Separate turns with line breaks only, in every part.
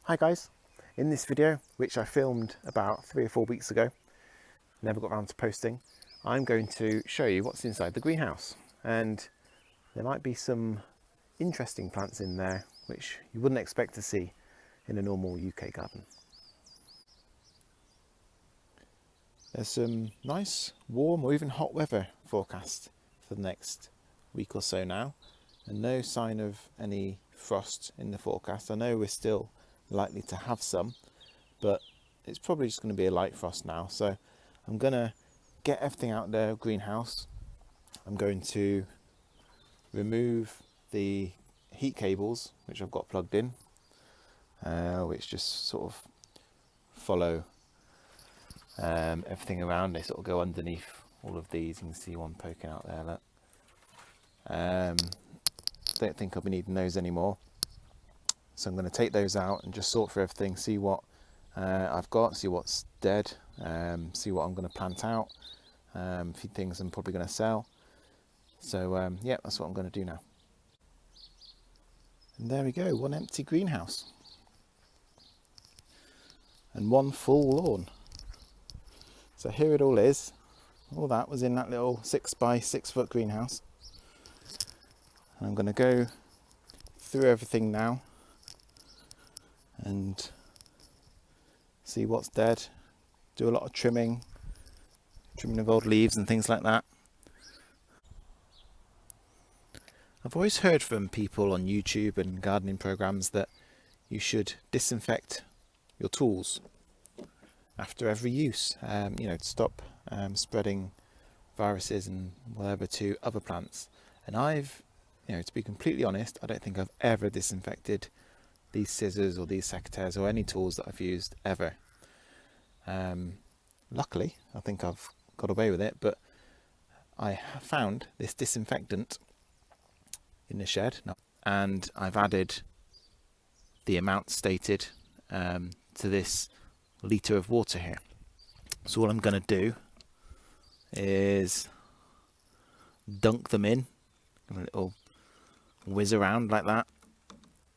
Hi guys, in this video, which I filmed about 3 or 4 weeks ago, never got around to posting, I'm going to show you what's inside the greenhouse. And there might be some interesting plants in there which you wouldn't expect to see in a normal UK garden. There's some nice warm or even hot weather forecast for the next week or so now, and no sign of any frost in the forecast. I know we're still likely to have some, but it's probably just going to be a light frost now. So I'm going to get everything out of the greenhouse. I'm going to remove the heat cables which I've got plugged in, which just sort of follow everything around. They sort of go underneath all of these. You can see one poking out there, look. Don't think I'll be needing those anymore. So I'm going to take those out and just sort through everything, see what I've got, see what's dead, see what I'm going to plant out, a few things I'm probably going to sell. So yeah, that's what I'm going to do now. And there we go, one empty greenhouse and one full lawn. So here it all is. All that was in that little 6 by 6 foot greenhouse. And I'm going to go through everything now and see what's dead. Do a lot of trimming of old leaves and things like that. I've always heard from people on YouTube and gardening programs that you should disinfect your tools after every use, you know, to stop spreading viruses and whatever to other plants. And I've, you know, to be completely honest, I don't think I've ever disinfected these scissors or these secateurs or any tools that I've used ever. Luckily, I think I've got away with it, but I have found this disinfectant in the shed, and I've added the amount stated to this litre of water here. So all I'm going to do is dunk them in, a little whiz around like that,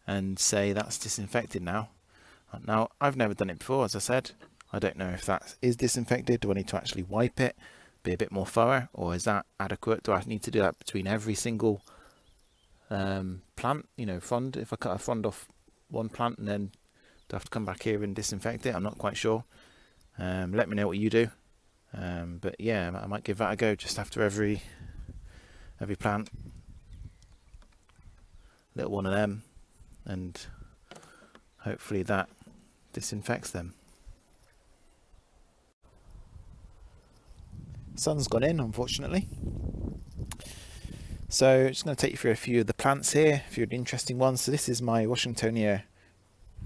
and say that's disinfected now. Now, I've never done it before, as I said. I don't know if that is disinfected. Do I need to actually wipe it, be a bit more thorough, or is that adequate? Do I need to do that between every single plant, you know, frond? If I cut a frond off one plant, and then do I have to come back here and disinfect it? I'm not quite sure. Let me know what you do. But yeah, I might give that a go just after every plant. Little one of them, and hopefully that disinfects them. Sun's gone in, unfortunately. So just going to take you through a few of the plants here, a few of the interesting ones. So this is my Washingtonia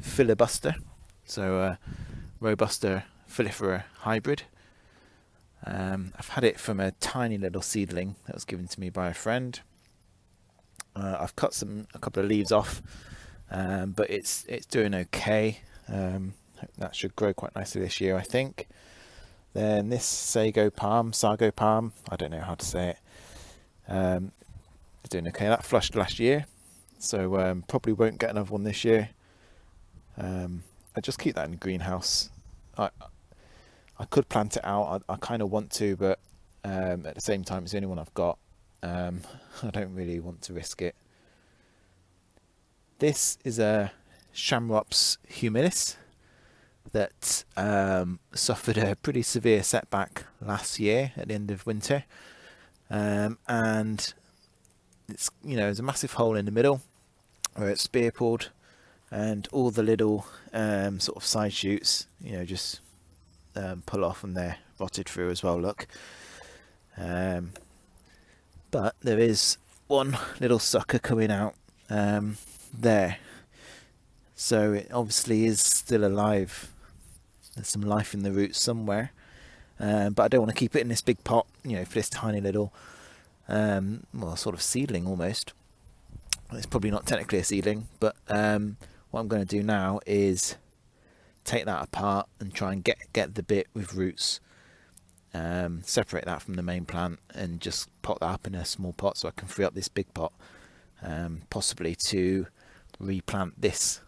Filibusta, so Robusta Filifera hybrid. I've had it from a tiny little seedling that was given to me by a friend. I've cut a couple of leaves off, but it's doing okay. That should grow quite nicely this year, I think. Then this Sago Palm, I don't know how to say it. It's doing okay. That flushed last year, so probably won't get another one this year. I just keep that in the greenhouse. I could plant it out. I kind of want to, but at the same time, it's the only one I've got. I don't really want to risk it. This is a Shamrocks Humilis that suffered a pretty severe setback last year at the end of winter, and it's, you know, there's a massive hole in the middle where it's spear pulled, and all the little sort of side shoots, you know, just pull off, and they're rotted through as well. Look. But there is one little sucker coming out there, so it obviously is still alive. There's some life in the roots somewhere, but I don't want to keep it in this big pot, you know, for this tiny little, well, sort of seedling almost. It's probably not technically a seedling, but what I'm going to do now is take that apart and try and get the bit with roots. Separate that from the main plant and just pot that up in a small pot so I can free up this big pot, possibly to replant this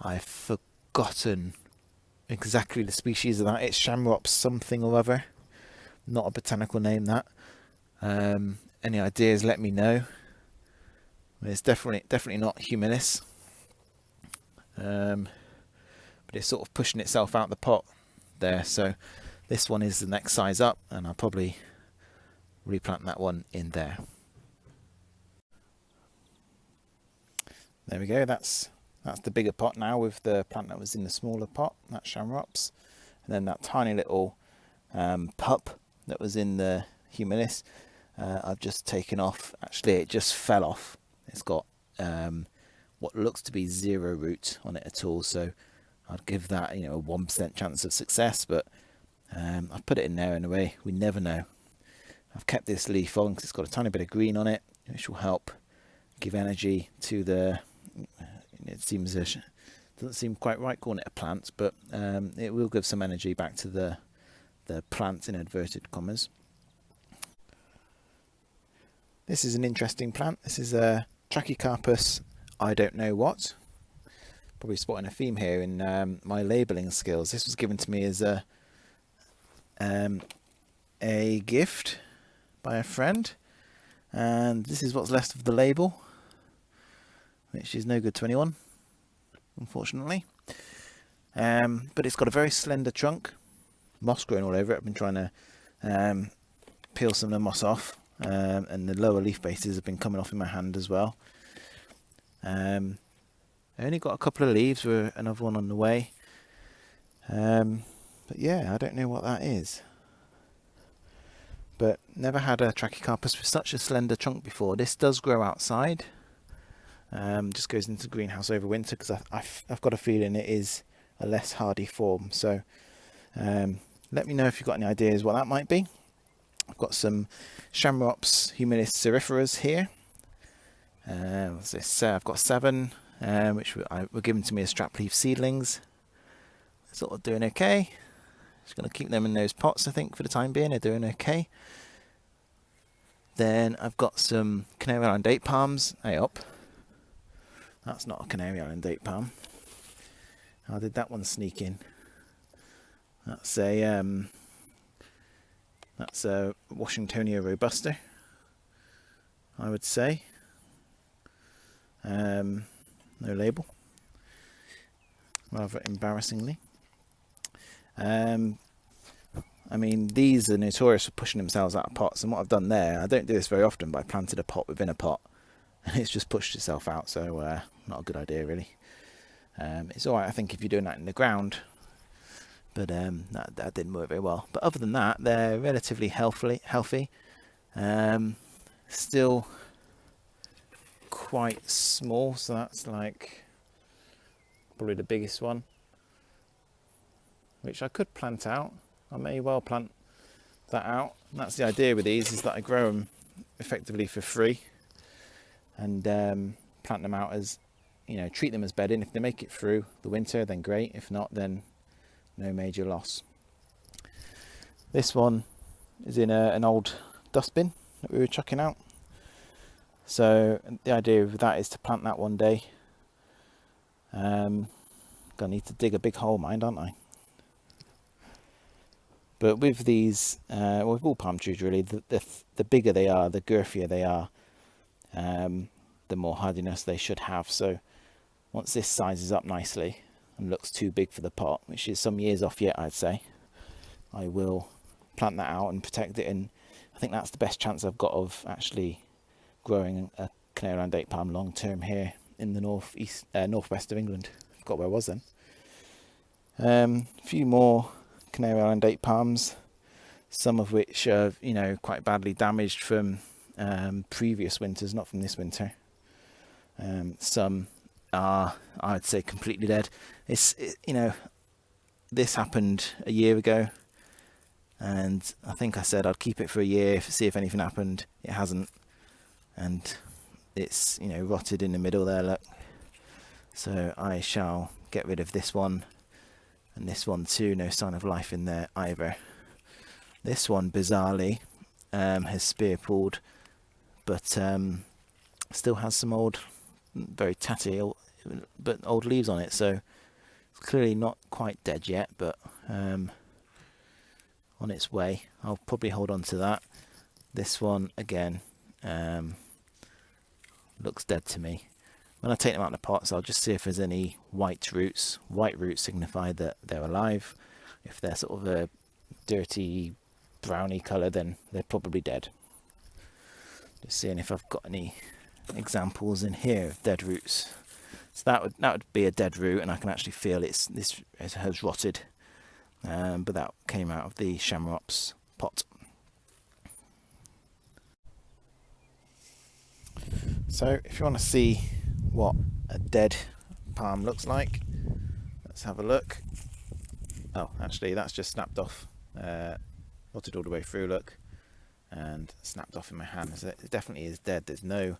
I've forgotten exactly the species of that. It's Shamrocks something or other. Not a botanical name, that. Any ideas, let me know. It's definitely not Humilis. But it's sort of pushing itself out the pot there. So this one is the next size up, and I'll probably replant that one in there. There we go. That's the bigger pot now with the plant that was in the smaller pot. That's Shamrocks. And then that tiny little pup that was in the Humilis, I've just taken off. Actually, it just fell off. It's got what looks to be 0 root on it at all, so I'd give that, you know, a 1% chance of success, but I've put it in there anyway. We never know. I've kept this leaf on because it's got a tiny bit of green on it, which will help give energy to the, it seems, doesn't seem quite right calling it a plant, but it will give some energy back to the plant in inverted commas. This is an interesting plant. This is a Trachycarpus I don't know what. Probably spotting a theme here in my labelling skills. This was given to me as a gift by a friend, and this is what's left of the label, which is no good to anyone, unfortunately. But it's got a very slender trunk, moss growing all over it. I've been trying to peel some of the moss off, and the lower leaf bases have been coming off in my hand as well. I only got a couple of leaves with another one on the way. But yeah, I don't know what that is. But never had a Trachycarpus with such a slender trunk before. This does grow outside. Just goes into the greenhouse over winter because I've got a feeling it is a less hardy form. So let me know if you've got any ideas what that might be. I've got some Chamaerops Humilis Cerifera here. What's this? I've got 7, which were given to me as strap leaf seedlings. Sort of doing okay. Just going to keep them in those pots, I think, for the time being. They're doing okay. Then I've got some Canary Island date palms. Hey up. That's not a Canary Island date palm. How did that one sneak in? That's a Washingtonia Robusta, I would say. No label, rather embarrassingly. I mean, these are notorious for pushing themselves out of pots, and what I've done there, I don't do this very often, but I planted a pot within a pot and it's just pushed itself out, so not a good idea really. It's alright, I think, if you're doing that in the ground, but that didn't work very well. But other than that, they're relatively healthy. Still quite small, so that's like probably the biggest one, which I could plant out. I may well plant that out. And that's the idea with these, is that I grow them effectively for free and plant them out as, you know, treat them as bedding. If they make it through the winter, then great. If not, then no major loss. This one is in an old dustbin that we were chucking out. So the idea of that is to plant that one day. Gonna need to dig a big hole, mind, aren't I? But with these, well, with all palm trees really, the bigger they are, the girthier they are, the more hardiness they should have. So once this sizes up nicely and looks too big for the pot, which is some years off yet, I'd say, I will plant that out and protect it. And I think that's the best chance I've got of actually growing a Canary Island date palm long term here in the northwest of England. Forgot where I was then. A few more Canary Island date palms, some of which are, you know, quite badly damaged from previous winters, not from this winter. Some are, I'd say, completely dead. You know, this happened a year ago, and I think I said I'd keep it for a year, see if anything happened. It hasn't, and it's, you know, rotted in the middle there, look. So I shall get rid of this one. And this one too, no sign of life in there either. This one, bizarrely, has spear pulled, but still has some old, very tatty, but old leaves on it. So It's clearly not quite dead yet, but on its way. I'll probably hold on to that. This one again looks dead to me. When I take them out of the pots, I'll just see if there's any white roots. White roots signify that they're alive. If they're sort of a dirty browny colour, then they're probably dead. Just seeing if I've got any examples in here of dead roots. So that would be a dead root, and I can actually feel it has rotted. But that came out of the Shamrocks pot. So if you want to see what a dead palm looks like, let's have a look. Oh, actually that's just snapped off, rotted all the way through, look, and snapped off in my hand. So it definitely is dead. There's no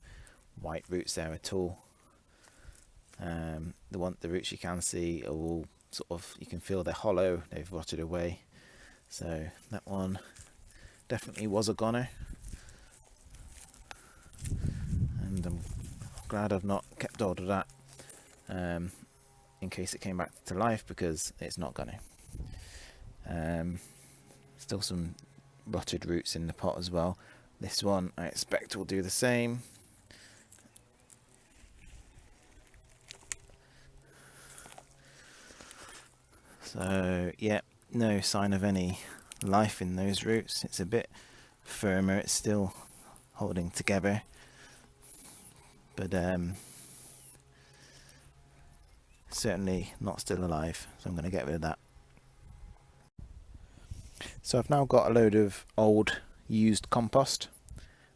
white roots there at all. The roots you can see are all sort of, you can feel they're hollow, they've rotted away. So that one definitely was a goner, and I'm glad I've not kept hold of that in case it came back to life, because it's not gonna. Still some rotted roots in the pot as well. This one I expect will do the same. So yeah, no sign of any life in those roots. It's a bit firmer, it's still holding together, but certainly not still alive, so I'm going to get rid of that. So I've now got a load of old used compost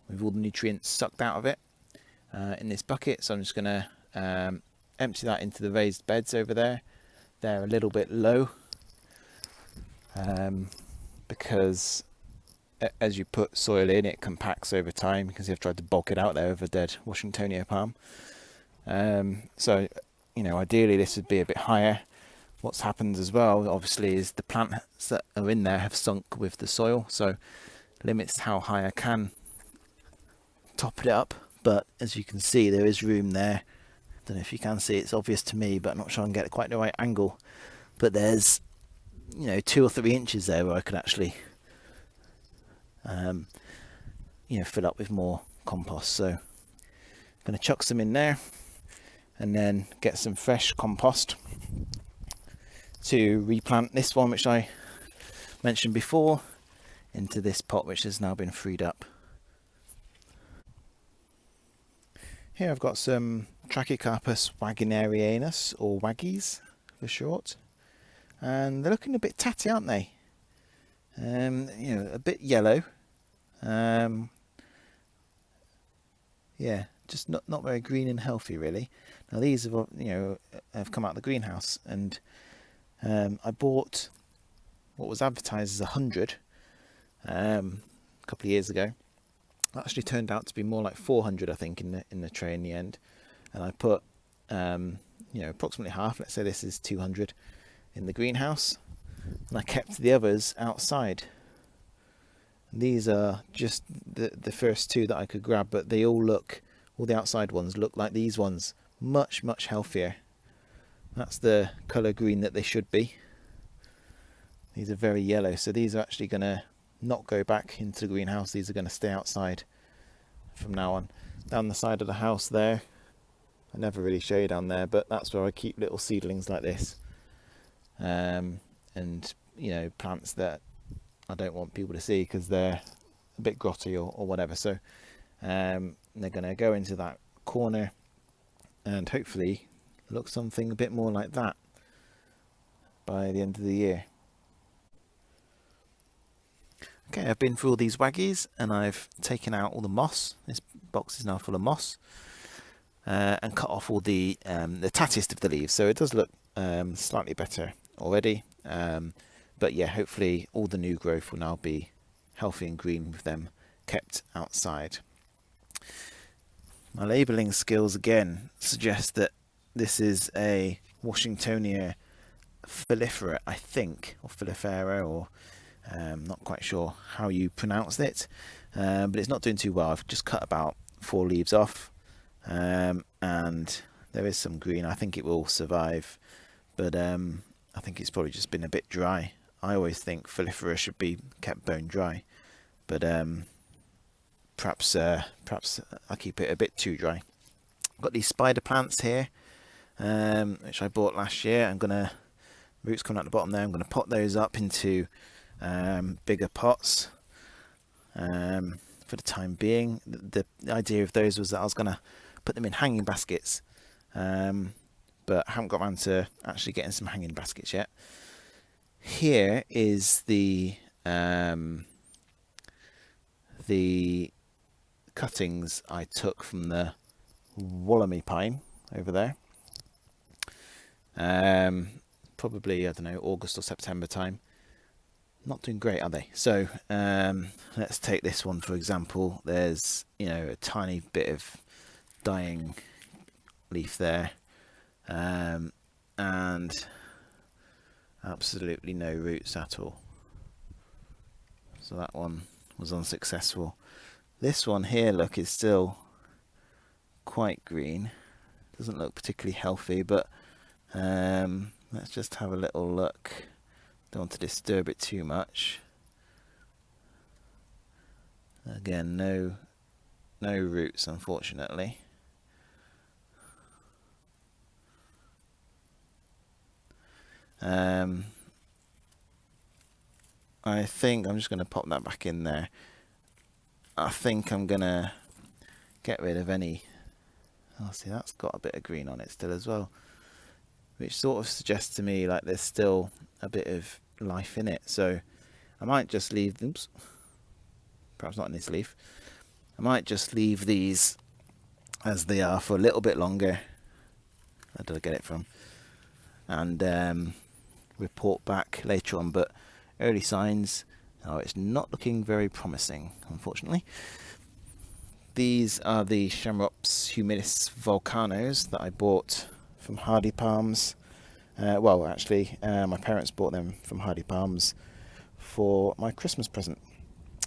with all the nutrients sucked out of it in this bucket, so I'm just going to empty that into the raised beds over there. They're a little bit low because as you put soil in, it compacts over time, because I've tried to bulk it out there with a dead Washingtonia palm. So, you know, ideally this would be a bit higher. What's happened as well, obviously, is the plants that are in there have sunk with the soil, so limits how high I can top it up. But as you can see, there is room there. Don't know if you can see, it's obvious to me, but I'm not sure I can get quite the right angle. But there's, you know, 2 or 3 inches there where I could actually you know, fill up with more compost. So I'm going to chuck some in there and then get some fresh compost to replant this one, which I mentioned before, into this pot which has now been freed up. Here I've got some Trachycarpus Wagonerianus, or Waggies for short, and they're looking a bit tatty, aren't they? You know, a bit yellow. Yeah, just not very green and healthy really. Now these have, you know, have come out of the greenhouse, and I bought what was advertised as 100 a couple of years ago. That actually turned out to be more like 400, I think, in the tray in the end. And I put you know, approximately half, let's say this is 200, in the greenhouse, and I kept the others outside. These are just the first 2 that I could grab, but they all the outside ones look like these ones, much healthier. That's the colour green that they should be. These are very yellow, so these are actually going to not go back into the greenhouse. These are going to stay outside from now on. Down the side of the house there, I never really show you down there, but that's where I keep little seedlings like this, and you know, plants that I don't want people to see because they're a bit grotty or whatever. So they're going to go into that corner and hopefully look something a bit more like that by the end of the year. Okay, I've been through all these Waggies and I've taken out all the moss. This box is now full of moss, and cut off all the tattiest of the leaves. So it does look slightly better already. But yeah, hopefully all the new growth will now be healthy and green with them kept outside. My labelling skills again suggest that this is a Washingtonia Filifera, I think, or Filifera, or not quite sure how you pronounce it, but it's not doing too well. I've just cut about 4 leaves off, and there is some green. I think it will survive, but I think it's probably just been a bit dry. I always think Filifera should be kept bone dry, but perhaps I keep it a bit too dry. I've got these spider plants here, which I bought last year. Roots coming out the bottom there. I'm going to pot those up into bigger pots for the time being. The idea of those was that I was going to put them in hanging baskets, but I haven't got around to actually getting some hanging baskets yet. Here is the cuttings I took from the Roblemies pine over there. Probably, I don't know, August or September time. Not doing great, are they? So let's take this one for example. There's, you know, a tiny bit of dying leaf there, and absolutely no roots at all. So that one was unsuccessful. This one here, look, is still quite green. Doesn't look particularly healthy, but let's just have a little look. Don't want to disturb it too much. Again, no roots, unfortunately. I think I'm just going to pop that back in there. I think I'm going to get rid of any... Oh, see, that's got a bit of green on it still as well, which sort of suggests to me like there's still a bit of life in it. So I might just leave them, perhaps not in this leaf. I might just leave these as they are for a little bit longer. Where did I get it from? And report back later on. But early signs, oh, it's not looking very promising, unfortunately. These are the Chamaerops Humilis Vulcanos that I bought from Hardy Palms. Well, actually, my parents bought them from Hardy Palms for my Christmas present.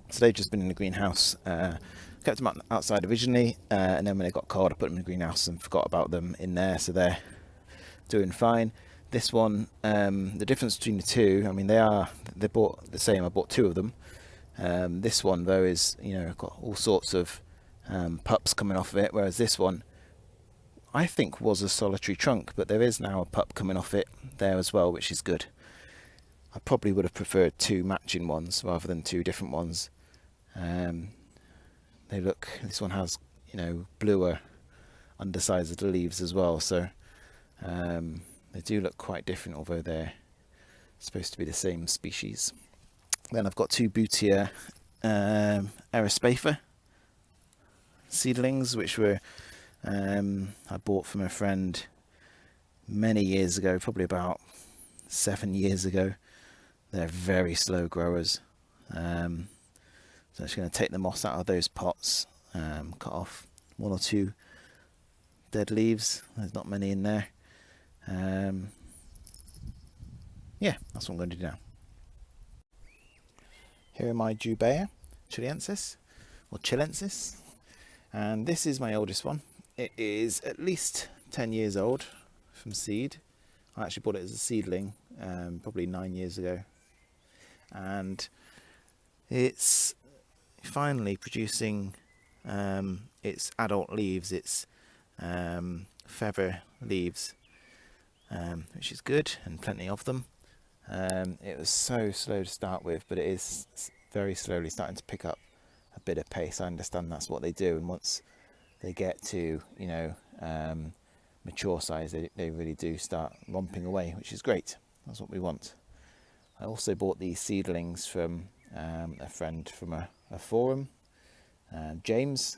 So they've just been in the greenhouse. Kept them outside originally, and then when they got cold, I put them in the greenhouse and forgot about them in there. So they're doing fine. This one, the difference between the two, I mean, they bought the same. I bought two of them. This one though is, you know, got all sorts of pups coming off of it, whereas this one I think was a solitary trunk, but there is now a pup coming off it there as well, which is good. I probably would have preferred two matching ones rather than two different ones. This one has, you know, bluer undersides of the leaves as well, so they do look quite different, although they're supposed to be the same species. Then I've got two Butea Aerospafer seedlings, which were I bought from a friend many years ago, probably about 7 years ago. They're very slow growers, so I'm just going to take the moss out of those pots, cut off one or two dead leaves. There's not many in there. Yeah, that's what I'm going to do now. Here are my Jubaea Chilensis, or Chilensis, and this is my oldest one. It is at least 10 years old from seed. I actually bought it as a seedling probably 9 years ago, and it's finally producing its adult leaves, its feather leaves, which is good, and plenty of them. It was so slow to start with, but it is very slowly starting to pick up a bit of pace. I understand that's what they do, and once they get to, you know, mature size, they really do start romping away, which is great. That's what we want. I also bought these seedlings from a friend from a forum, James,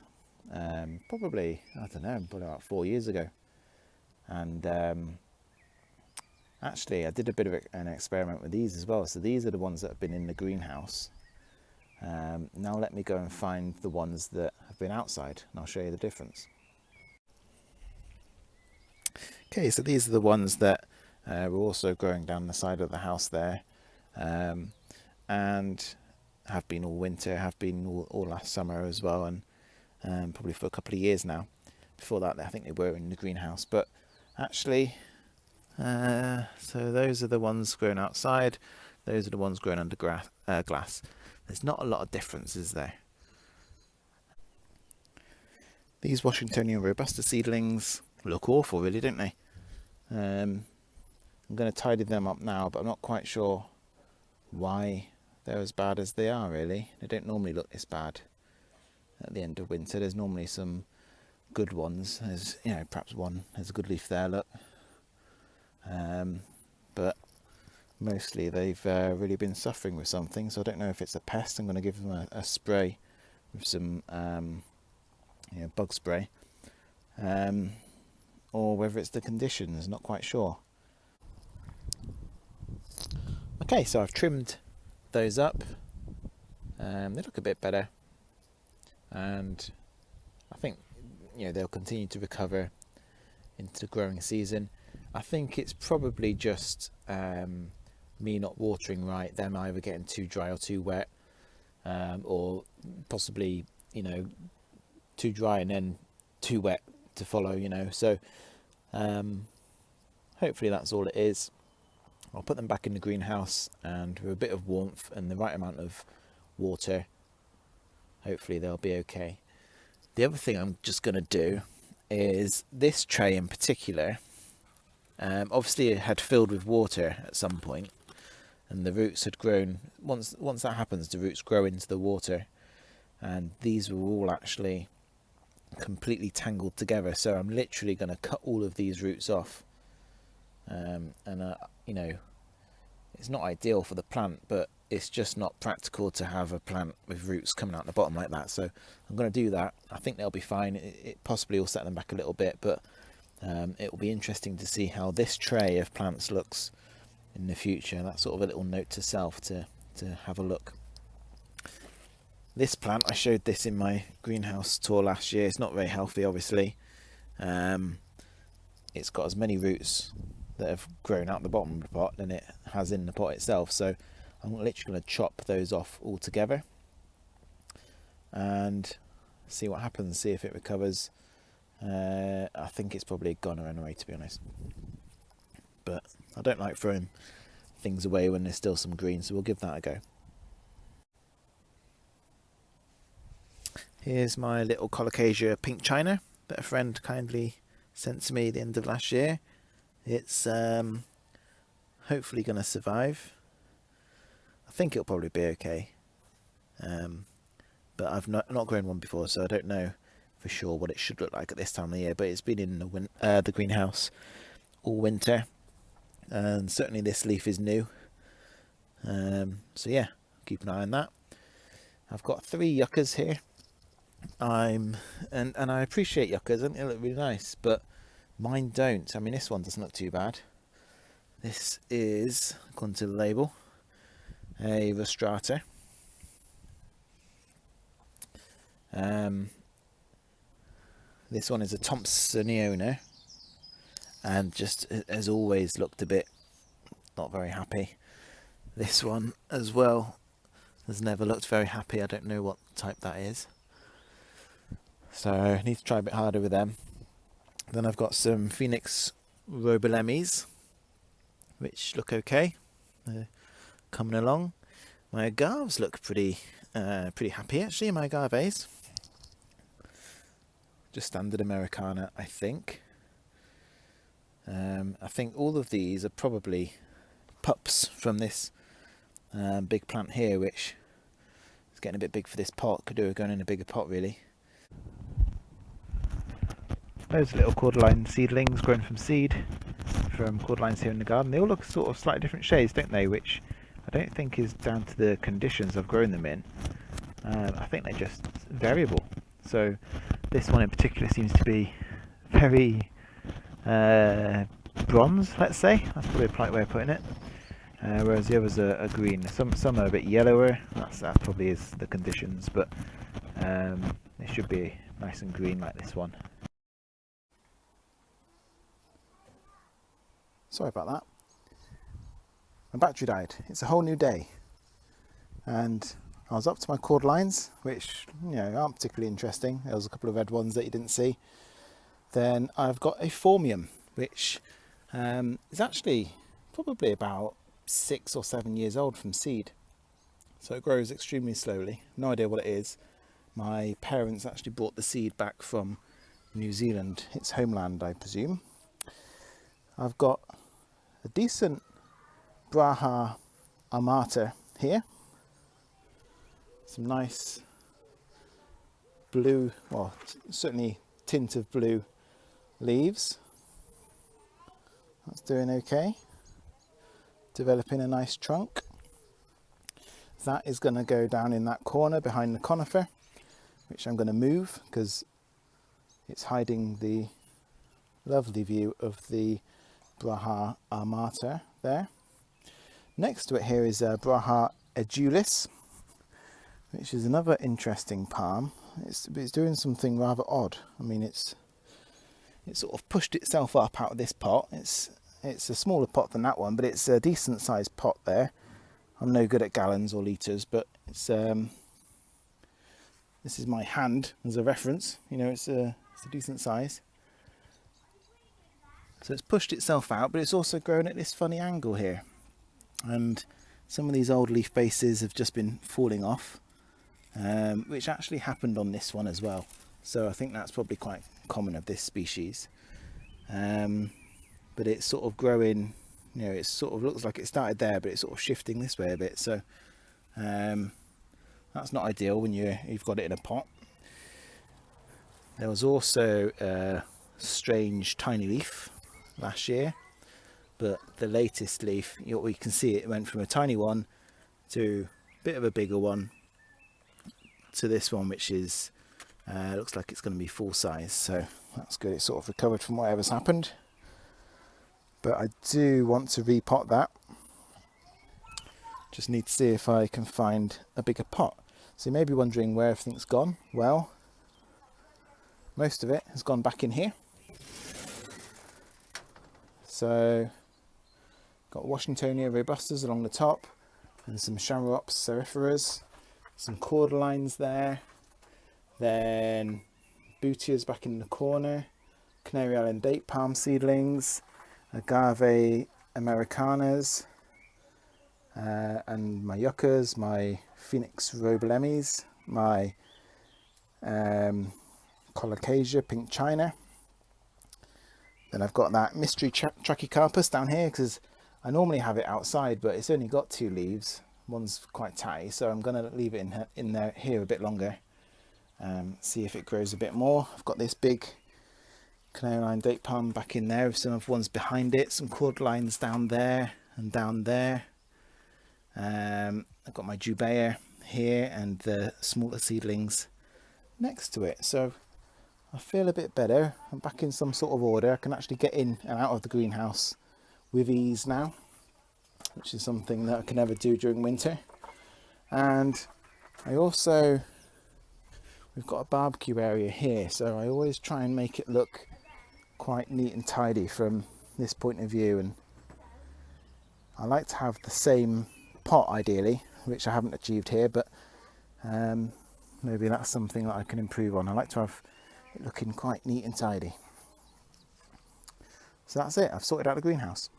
probably, I don't know, probably about 4 years ago. And actually I did a bit of an experiment with these as well. So these are the ones that have been in the greenhouse. Now let me go and find the ones that have been outside, and I'll show you the difference. Okay, so these are the ones that were also growing down the side of the house there, and have been all winter, have been all last summer as well, and probably for a couple of years now. Before that, I think they were in the greenhouse, but actually So those are the ones grown outside, those are the ones grown under glass. There's not a lot of difference, is there? These Washingtonia Robusta seedlings look awful, really, don't they? I'm going to tidy them up now, but I'm not quite sure why they're as bad as they are, really. They don't normally look this bad at the end of winter. There's normally some good ones. There's, you know, perhaps one has a good leaf there, look. But mostly they've really been suffering with something, so I don't know if it's a pest. I'm going to give them a spray with some bug spray, or whether it's the conditions, not quite sure. Okay, so I've trimmed those up. They look a bit better, and I think they'll continue to recover into the growing season. I think it's probably just me not watering right, them either getting too dry or too wet, or possibly too dry and then too wet to follow, so hopefully that's all it is. I'll put them back in the greenhouse, and with a bit of warmth and the right amount of water, hopefully they'll be okay. The other thing I'm just going to do is this tray in particular, obviously it had filled with water at some point, and the roots had grown. Once that happens, the roots grow into the water, and these were all actually completely tangled together, so I'm literally going to cut all of these roots off, and it's not ideal for the plant, but it's just not practical to have a plant with roots coming out the bottom like that, so I'm going to do that. I think they'll be fine. It possibly will set them back a little bit, but it will be interesting to see how this tray of plants looks in the future. That's sort of a little note to self to have a look. This plant, I showed this in my greenhouse tour last year. It's not very healthy, obviously. It's got as many roots that have grown out the bottom of the pot than it has in the pot itself, so I'm literally going to chop those off all together and see what happens, see if it recovers. I think it's probably a goner anyway, to be honest, but I don't like throwing things away when there's still some green, so we'll give that a go. Here's my little Colocasia pink china that a friend kindly sent to me at the end of last year. It's hopefully going to survive. I think it'll probably be okay, but I've not grown one before, so I don't know for sure what it should look like at this time of the year, but it's been in the greenhouse all winter, and certainly this leaf is new, so yeah, keep an eye on that. I've got 3 yuccas here. And I appreciate yuccas. I think they look really nice, but mine don't. I mean, this one doesn't look too bad. This is, according to the label, a rostrata. This one is a Thompsoniona, and just has always looked a bit not very happy. This one as well has never looked very happy. I don't know what type that is, so I need to try a bit harder with them. Then I've got some Pheonix Roebellemis, which look okay. They're coming along. My agaves look pretty happy actually. My agaves, just standard Americana, I think. I think all of these are probably pups from this big plant here, which is getting a bit big for this pot. Could do with going in a bigger pot, really. Those little Cordyline seedlings grown from seed from Cordylines here in the garden. They all look sort of slightly different shades, don't they? Which I don't think is down to the conditions I've grown them in. I think they're just variable. So this one in particular seems to be very bronze, let's say. That's probably a polite way of putting it. Whereas the others are green. Some are a bit yellower. That probably is the conditions, but they should be nice and green like this one. Sorry about that. My battery died. It's a whole new day, and I was up to my Cordylines, which aren't particularly interesting. There was a couple of red ones that you didn't see. Then I've got a Phormium, which It's actually probably about 6 or 7 years old from seed, so it grows extremely slowly. No idea what it is. My parents actually brought the seed back from New Zealand, its homeland, I presume. I've got a decent Braha armata here. Some nice blue, well, certainly tint of blue leaves. That's doing okay. Developing a nice trunk. That is going to go down in that corner behind the conifer, which I'm going to move because it's hiding the lovely view of the Braha armata there. Next to it here is Braha Edulis, which is another interesting palm. It's doing something rather odd. I mean, it's sort of pushed itself up out of this pot. It's a smaller pot than that one, but it's a decent sized pot there. I'm no good at gallons or litres, but it's this is my hand as a reference. You know, it's a decent size. So it's pushed itself out, but it's also grown at this funny angle here. And some of these old leaf bases have just been falling off, which actually happened on this one as well. So I think that's probably quite common of this species. But it's sort of growing, you know, it sort of looks like it started there, but it's sort of shifting this way a bit. So that's not ideal when you've got it in a pot. There was also a strange tiny leaf last year, but the latest leaf, you can see it went from a tiny one to a bit of a bigger one to this one, which is looks like it's going to be full size. So that's good. It's sort of recovered from whatever's happened. But I do want to repot that. Just need to see if I can find a bigger pot. So you may be wondering where everything's gone. Well, most of it has gone back in here. So got Washingtonia Robustas along the top, and some Shamrocks Seriferas, some Cordylines there, then Butias back in the corner, Canary Island date palm seedlings, Agave Americanas, and my Yuccas, my Pheonix Roebellemis, my Colocasia pink china. Then I've got that mystery Trachycarpus down here because I normally have it outside, but it's only got 2 leaves. One's quite tatty, so I'm going to leave it in there here a bit longer. See if it grows a bit more. I've got this big Canary Island date palm back in there with some of ones behind it, some Cordylines down there and down there. I've got my Jubaea here and the smaller seedlings next to it. So I feel a bit better. I'm back in some sort of order. I can actually get in and out of the greenhouse with ease now, which is something that I can never do during winter. And I also, we've got a barbecue area here, so I always try and make it look quite neat and tidy from this point of view. And I like to have the same pot ideally, which I haven't achieved here, but maybe that's something that I can improve on. I like to have it looking quite neat and tidy. So that's it, I've sorted out the greenhouse.